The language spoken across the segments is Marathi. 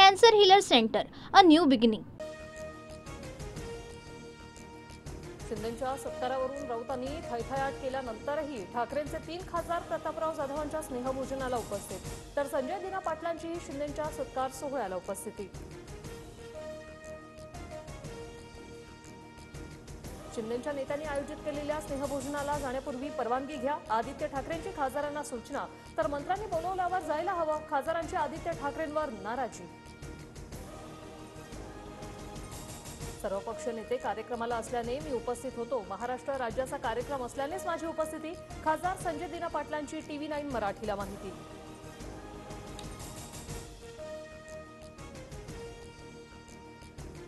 Cancer Healer Center, a new beginning. शिंदेंच्या सत्कारावरून राऊतांनी थैथयाट केल्यानंतरही ठाकरेंचे 3 खासदार प्रतापराव जाधवांच्या स्नेहभोजनाला उपस्थित, तर संजय दिना पाटलांचीही शिंदेंच्या सत्कार सोहळ्याला उपस्थिती. शिंदेंच्या नेत्यांनी आयोजित केलेल्या स्नेहभोजनाला जाण्यापूर्वी परवानगी घ्या. आदित्य ठाकरेंची खासदारांना सूचना, तर मंत्र्यांनी बोलवल्यावर जायला हवं. खासदारांची आदित्य ठाकरेंवर नाराजी. सर्वपक्ष नेते कार्यक्रमाला असल्याने मी उपस्थित होतो. महाराष्ट्र राज्याचा कार्यक्रम असल्यानेच माझी उपस्थिती. खासदार संजय दिना पाटलांची TV9 मराठीला माहिती.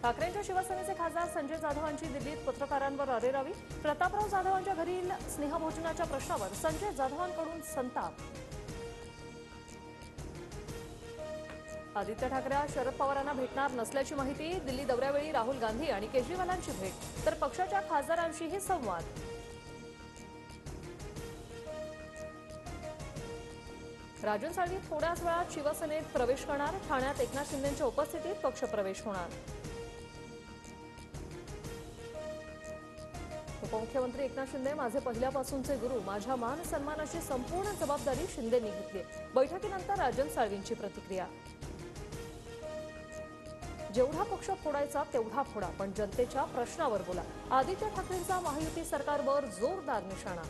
ठाकरेंच्या शिवसेनेचे खासदार संजय जाधवांची दिल्लीत पत्रकारांवर अरेरावी. प्रतापराव जाधवांच्या घरील स्नेहभोजनाच्या प्रश्नावर संजय जाधवांकडून संताप. आदित्य ठाकरे शरद पवारांना भेटणार नसल्याची माहिती. दिल्ली दौऱ्यावेळी राहुल गांधी आणि केजरीवालांची भेट, तर पक्षाच्या खासदारांशीही संवाद. राजन साळवी थोड्याच वेळात शिवसेनेत प्रवेश करणार. ठाण्यात एकनाथ शिंदेंच्या उपस्थितीत पक्षप्रवेश होणार. उपमुख्यमंत्री एकनाथ शिंदे माझे पहिल्यापासूनचे गुरु. माझ्या मान सन्मानाची संपूर्ण जबाबदारी शिंदेंनी घेतली. बैठकीनंतर राजन साळवींची प्रतिक्रिया. जेवढा पक्ष फोडायचा तेवढा फोडा, पण जनतेच्या प्रश्नावर बोला. आदित्य ठाकरेंचा महायुती सरकारवर जोरदार निशाणा.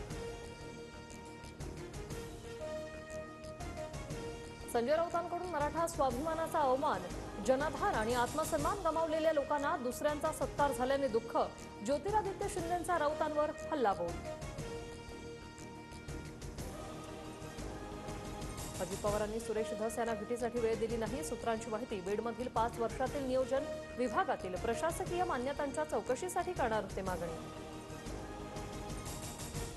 संजय राऊतांकडून मराठा स्वाभिमानाचा अवमान. जनाधार आणि आत्मसन्मान गमावलेल्या लोकांना दुसऱ्यांचा सत्कार झाल्याने दुःख. ज्योतिरादित्य शिंदेंचा राऊतांवर हल्लाबोल. अजित पवारांनी सुरेश धस यांना भेटीसाठी वेळ दिली नाही. सूत्रांची माहिती. बीडमधील 5 वर्षातील नियोजन विभागातील प्रशासकीय मान्यतांच्या चौकशीसाठी करणार होते मागणी.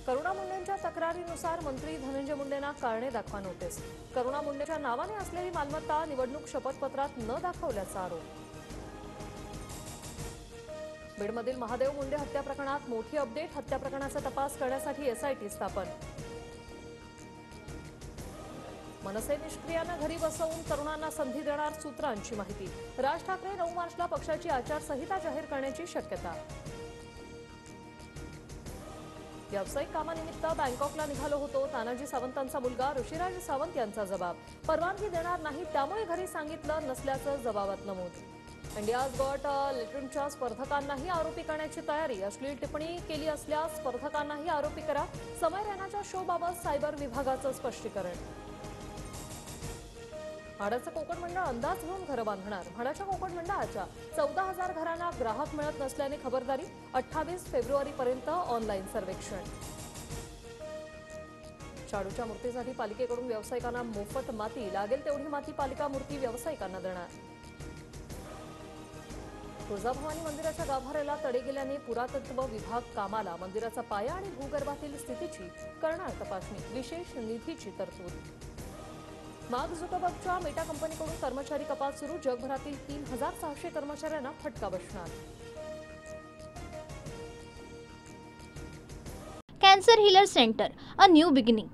करुणा मुंडेंच्या तक्रारीनुसार मंत्री धनंजय मुंडेंना कारणे दाखवा नोटीस. करुणा मुंडेच्या नावाने असलेली मालमत्ता निवडणूक शपथपत्रात न दाखवल्याचा आरोप. बीडमधील महादेव मुंडे हत्या प्रकरणात मोठी अपडेट. हत्या प्रकरणाचा तपास करण्यासाठी SIT स्थापन. मनसे निष्क्रियानं घरी बसवून तरुणांना संधी देणार. सूत्रांची माहिती. राज ठाकरे 9 मार्चला पक्षाची आचारसंहिता जाहीर करण्याची शक्यता. व्यावसायिक कामानिमित्त बँकॉकला निघालो होतो. तानाजी सावंतांचा मुलगा ऋषिराज सावंत यांचा जबाब. परवानगी देणार नाही, त्यामुळे घरी सांगितलं नसल्याचं जबाबात नमूद. इंडियाज गॉट लेटरच्या स्पर्धकांनाही आरोपी करण्याची तयारी. अश्लील टिप्पणी केली असल्यास स्पर्धकांनाही आरोपी करा. समय रैनाच्या शोबाबत सायबर विभागाचं स्पष्टीकरण. म्हाडाचं कोकण मंडळ अंदाज घेऊन घरं बांधणार. म्हाडाच्या कोकण मंडळाच्या 14,000 घरांना ग्राहक मिळत नसल्याने खबरदारी. 28 फेब्रुवारीपर्यंत ऑनलाईन सर्वेक्षण. शाडूच्या मूर्तीसाठी पालिकेकडून व्यावसायिकांना मोफत माती. लागेल तेवढी माती पालिका मूर्ती व्यावसायिकांना देणार. तुळजाभवानी मंदिराच्या गाभाऱ्याला तडे गेल्याने पुरातत्व विभाग कामाला. मंदिराचा पाया आणि भूगर्भातील स्थितीची करणार तपासणी. विशेष निधीची तरतूद. मार्क झुकरबर्गच्या मेटा कंपनीकडून कर्मचारी कपात सुरू. जगभरातील 3,600 कर्मचाऱ्यांना फटका बसणार. Cancer Healer Center, a new beginning.